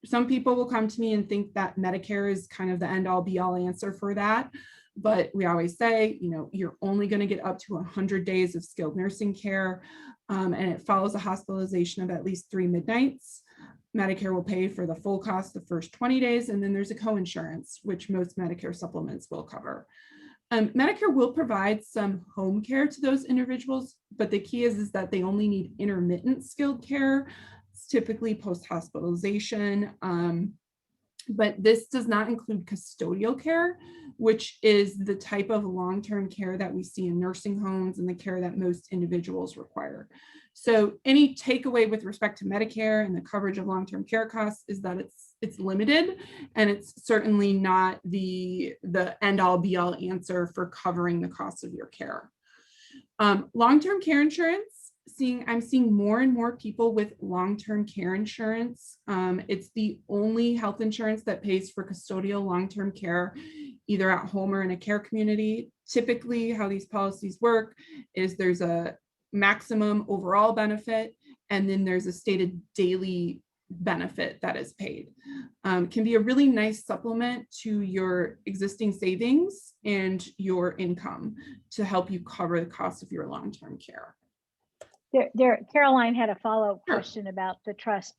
Some people will come to me and think that Medicare is kind of the end all be all answer for that. But we always say, you're only going to get up to 100 days of skilled nursing care, and it follows a hospitalization of at least 3 midnights. Medicare will pay for the full cost the first 20 days, and then there's a coinsurance, which most Medicare supplements will cover. Medicare will provide some home care to those individuals, but the key is that they only need intermittent skilled care. It's typically post-hospitalization, but this does not include custodial care, which is the type of long-term care that we see in nursing homes and the care that most individuals require. So any takeaway with respect to Medicare and the coverage of long-term care costs is that it's limited, and it's certainly not the end-all be-all answer for covering the cost of your care. Long-term care insurance, I'm seeing more and more people with long-term care insurance. It's the only health insurance that pays for custodial long-term care, either at home or in a care community. Typically, how these policies work is there's a maximum overall benefit, and then there's a stated daily benefit that is paid. Can be a really nice supplement to your existing savings and your income to help you cover the cost of your long-term care. Caroline had a follow-up Sure. question about the trust.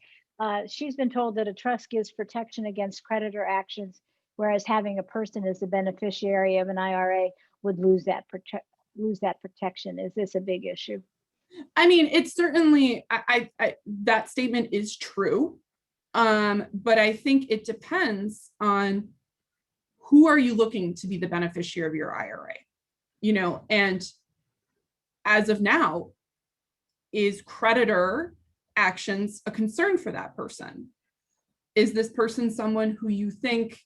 She's been told that a trust gives protection against creditor actions, whereas having a person as the beneficiary of an IRA would lose that protection. Is this a big issue? I mean, it's certainly, that statement is true, but I think it depends on who are you looking to be the beneficiary of your IRA, and as of now, is creditor actions a concern for that person? Is this person someone who you think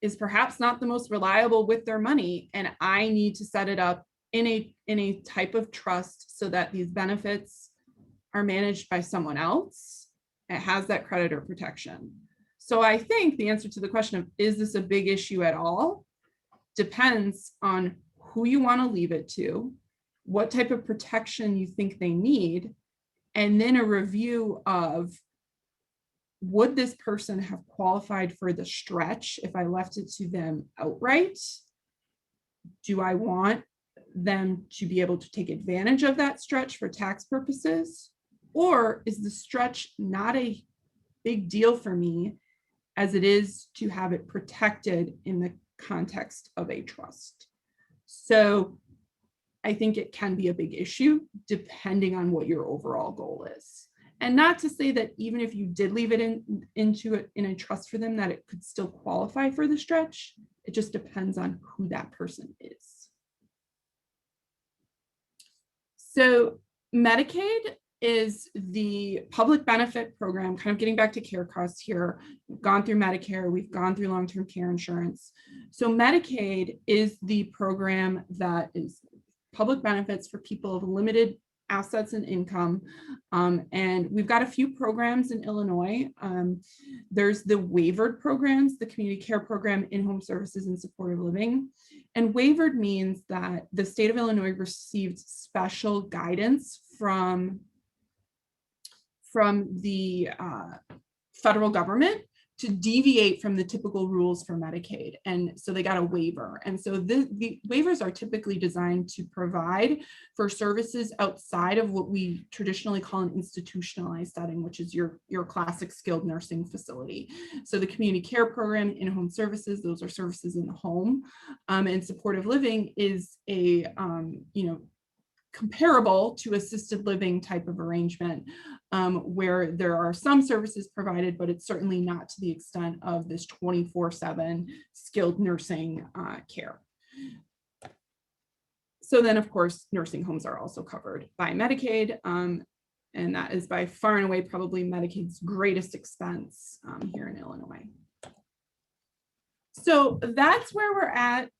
is perhaps not the most reliable with their money, and I need to set it up in a type of trust so that these benefits are managed by someone else? It has that creditor protection. So I think the answer to the question of, is this a big issue at all? depends on who you want to leave it to, what type of protection you think they need, and then a review of, would this person have qualified for the stretch if I left it to them outright? Do I want them to be able to take advantage of that stretch for tax purposes? Or is the stretch not a big deal for me as it is to have it protected in the context of a trust? So I think it can be a big issue depending on what your overall goal is. And not to say that even if you did leave it in a trust for them, that it could still qualify for the stretch. It just depends on who that person is. So Medicaid is the public benefit program, kind of getting back to care costs here. We've gone through Medicare, we've gone through long-term care insurance. So Medicaid is the program that is public benefits for people of limited assets and income. And we've got a few programs in Illinois. There's the waivered programs, the community care program, in-home services, and supportive living. And waivered means that the state of Illinois received special guidance from the federal government to deviate from the typical rules for Medicaid. And so they got a waiver. And so the waivers are typically designed to provide for services outside of what we traditionally call an institutionalized setting, which is your classic skilled nursing facility. So the community care program, in-home services, those are services in the home. And supportive living is a, comparable to assisted living type of arrangement, where there are some services provided, but it's certainly not to the extent of this 24/7 skilled nursing care. So then, of course, nursing homes are also covered by Medicaid, and that is by far and away probably Medicaid's greatest expense here in Illinois. So that's where we're at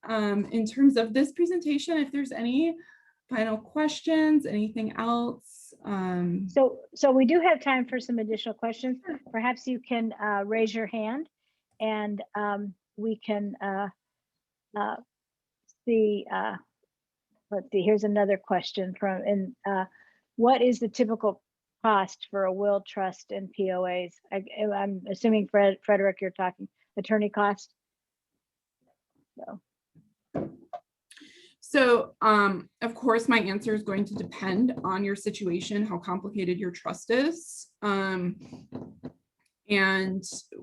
in terms of this presentation. If there's any final questions, anything else? So we do have time for some additional questions. Perhaps you can raise your hand, and we can see. Let's see. Here's another question from. What is the typical cost for a will, trust, and POAs? I'm assuming, Frederick, you're talking attorney cost. So, of course, my answer is going to depend on your situation, how complicated your trust is, and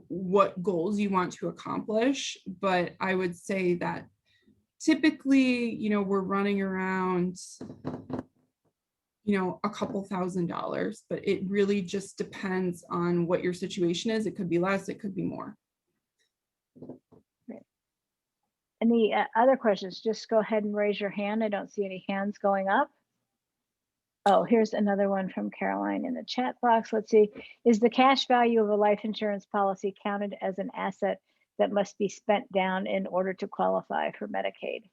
what goals you want to accomplish. But I would say that typically, we're running around, a couple $1,000s, but it really just depends on what your situation is. It could be less, it could be more. Any other questions? Just go ahead and raise your hand. I don't see any hands going up. Oh, here's another one from Caroline in the chat box. Let's see. Is the cash value of a life insurance policy counted as an asset that must be spent down in order to qualify for Medicaid?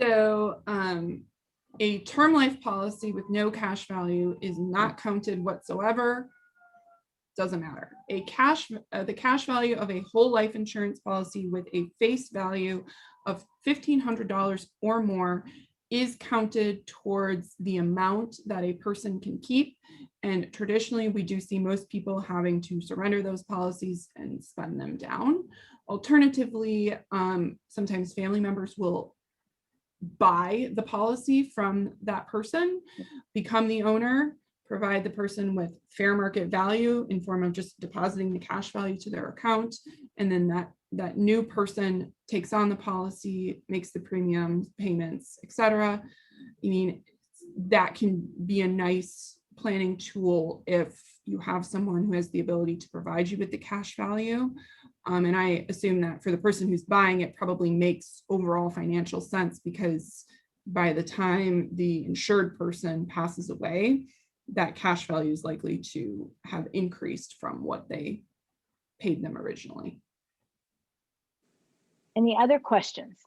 So a term life policy with no cash value is not counted whatsoever. Doesn't matter. The cash value of a whole life insurance policy with a face value of $1,500 or more is counted towards the amount that a person can keep. And traditionally, we do see most people having to surrender those policies and spend them down. Alternatively, sometimes family members will buy the policy from that person, become the owner, provide the person with fair market value in form of just depositing the cash value to their account. And then that new person takes on the policy, makes the premiums, payments, etc. I mean, that can be a nice planning tool if you have someone who has the ability to provide you with the cash value. And I assume that for the person who's buying it probably makes overall financial sense, because by the time the insured person passes away, that cash value is likely to have increased from what they paid them originally. Any other questions?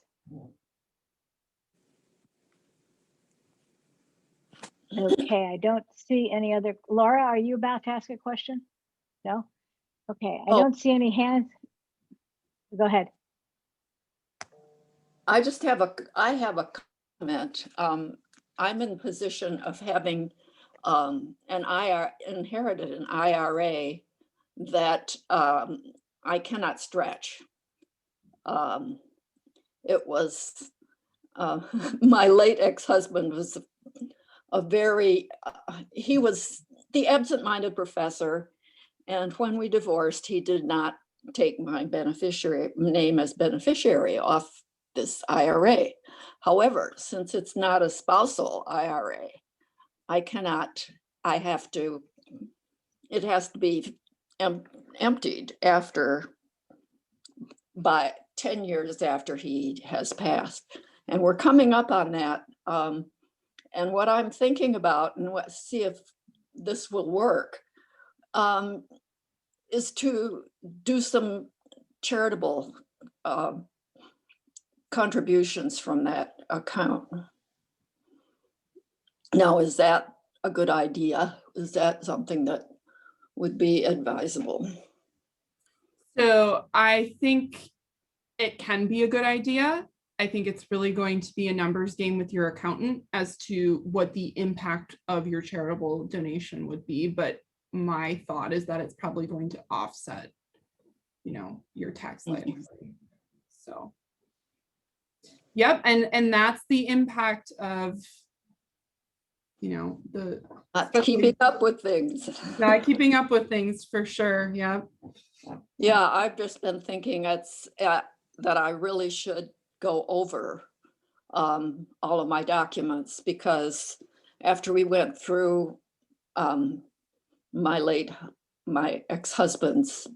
Okay, I don't see any other. Laura, are you about to ask a question? No? Okay, I don't see any hands. Go ahead. I have a comment. I'm in the position of having inherited an IRA that I cannot stretch. It was my late ex-husband was he was the absent-minded professor, and when we divorced, he did not take my name as beneficiary off this IRA. However, since it's not a spousal IRA, it has to be emptied by 10 years after he has passed. And we're coming up on that. And what I'm thinking about, and see if this will work, is to do some charitable contributions from that account. Now, is that a good idea? Is that something that would be advisable? So I think it can be a good idea. I think it's really going to be a numbers game with your accountant as to what the impact of your charitable donation would be. But my thought is that it's probably going to offset, your tax liability. So, yep. And that's the impact of, the Not keeping up with things. Not keeping up with things for sure. Yeah. Yeah, I've just been thinking that I really should go over all of my documents, because after we went through my ex-husband's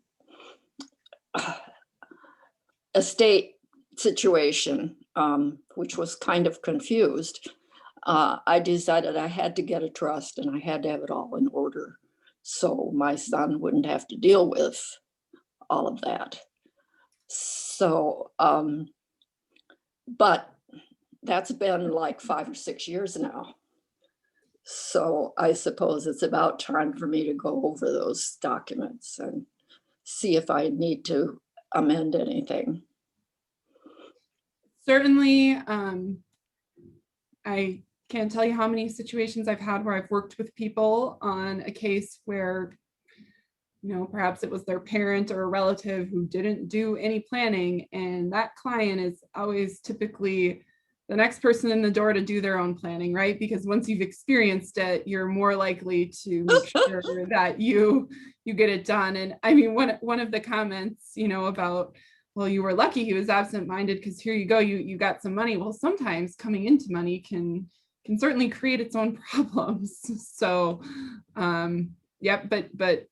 estate situation, which was kind of confused, I decided I had to get a trust and I had to have it all in order so my son wouldn't have to deal with all of that. So, but that's been like 5 or 6 years now. So I suppose it's about time for me to go over those documents and see if I need to amend anything. Certainly, I can't tell you how many situations I've had where I've worked with people on a case where, perhaps it was their parent or a relative who didn't do any planning, and that client is always typically the next person in the door to do their own planning, right? Because once you've experienced it, you're more likely to make sure that you get it done. And I mean, one of the comments, about, well, you were lucky he was absent-minded because here you go, you got some money. Well, sometimes coming into money can certainly create its own problems. So, yep, but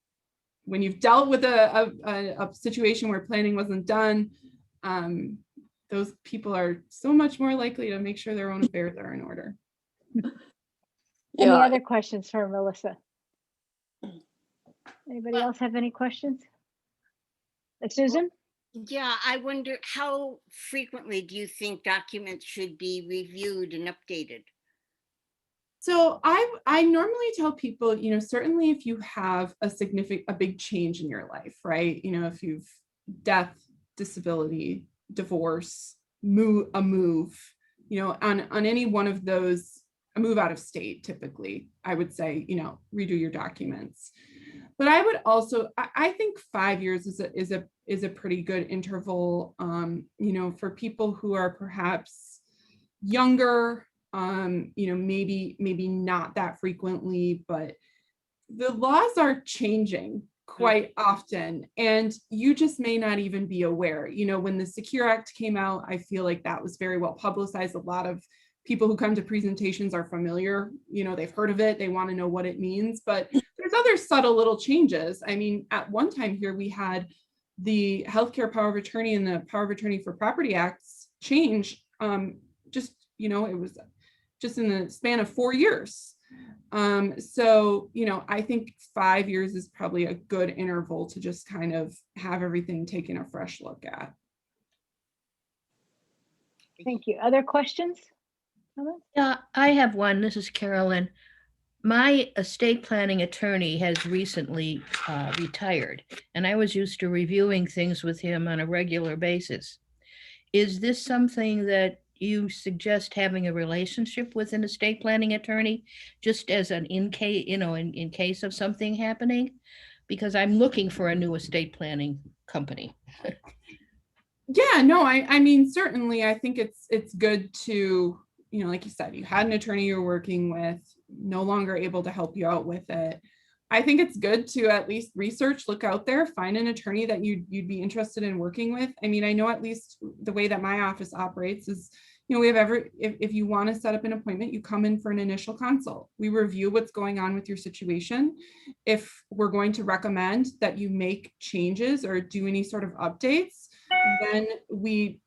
when you've dealt with a situation where planning wasn't done, those people are so much more likely to make sure their own affairs are in order. Any other questions for Melissa? Anybody else have any questions? Susan? Yeah, I wonder, how frequently do you think documents should be reviewed and updated? So I normally tell people, certainly if you have a big change in your life, right? If you've death, disability, divorce, a move, on any one of those, a move out of state, typically, I would say, redo your documents. But I would also, I think 5 years is a pretty good interval, for people who are perhaps younger, maybe not that frequently, but the laws are changing quite often, and you just may not even be aware. When the Secure Act came out, I feel like that was very well publicized. A lot of people who come to presentations are familiar, they've heard of it, they want to know what it means, but there's other subtle little changes. I mean, at one time here, we had the healthcare power of attorney and the power of attorney for property acts change. It was just in the span of 4 years. So, I think 5 years is probably a good interval to just kind of have everything taken a fresh look at. Thank you. Other questions? Yeah, I have one. This is Carolyn. My estate planning attorney has recently retired, and I was used to reviewing things with him on a regular basis. is this something that you suggest having a relationship with an estate planning attorney, just as an in case, in case of something happening? Because I'm looking for a new estate planning company. Yeah, no, I mean, certainly I think it's good to, like you said, you had an attorney you're working with, no longer able to help you out with it. I think it's good to at least research, look out there, find an attorney that you'd be interested in working with. I mean, I know at least the way that my office operates is, we have if you want to set up an appointment, you come in for an initial consult. We review what's going on with your situation. If we're going to recommend that you make changes or do any sort of updates, then we,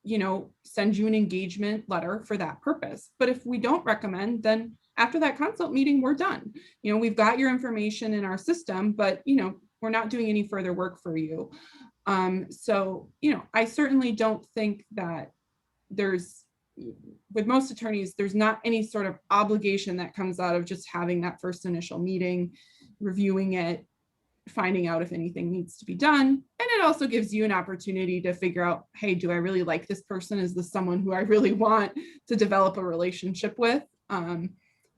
send you an engagement letter for that purpose. But if we don't recommend, then after that consult meeting, we're done. We've got your information in our system, but, we're not doing any further work for you. So, I certainly don't think that with most attorneys, there's not any sort of obligation that comes out of just having that first initial meeting, reviewing it, finding out if anything needs to be done. And it also gives you an opportunity to figure out, hey, do I really like this person? Is this someone who I really want to develop a relationship with?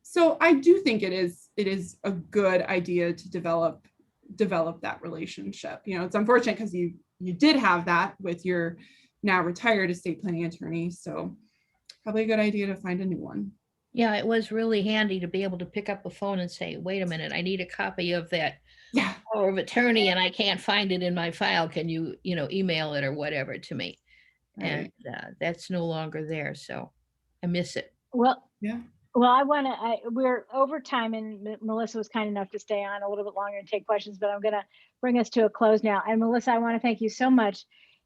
So I do think it is a good idea to develop that relationship. It's unfortunate because you did have that with your now retired estate planning attorney. So probably a good idea to find a new one. Yeah, it was really handy to be able to pick up the phone and say, wait a minute, I need a copy of that power of attorney and I can't find it in my file. Can you, email it or whatever to me? Right. And that's no longer there. So I miss it. Well, Yeah. well, we're over time, and Melissa was kind enough to stay on a little bit longer and take questions, but I'm going to bring us to a close now. And Melissa, I want to thank you so much.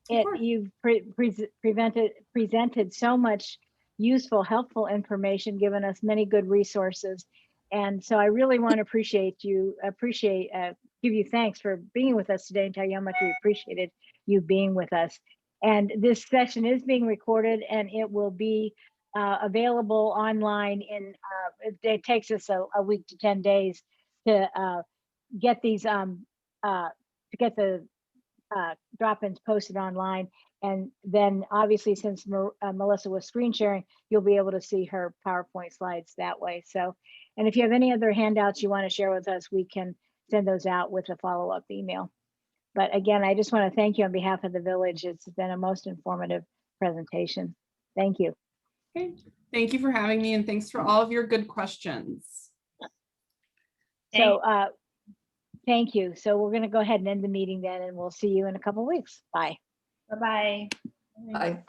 You've presented so much useful, helpful information, given us many good resources. And so I really want to give you thanks for being with us today and tell you how much we appreciated you being with us. And this session is being recorded and it will be available online it takes us a week to 10 days to get these drop-ins posted online. And then obviously, since Melissa was screen sharing, you'll be able to see her PowerPoint slides that way. So, and if you have any other handouts you want to share with us, we can send those out with a follow-up email. But again, I just want to thank you on behalf of the village. It's been a most informative presentation. Thank you. Okay. Thank you for having me, and thanks for all of your good questions. So thank you. So we're going to go ahead and end the meeting then, and we'll see you in a couple of weeks. Bye. Bye-bye. Bye.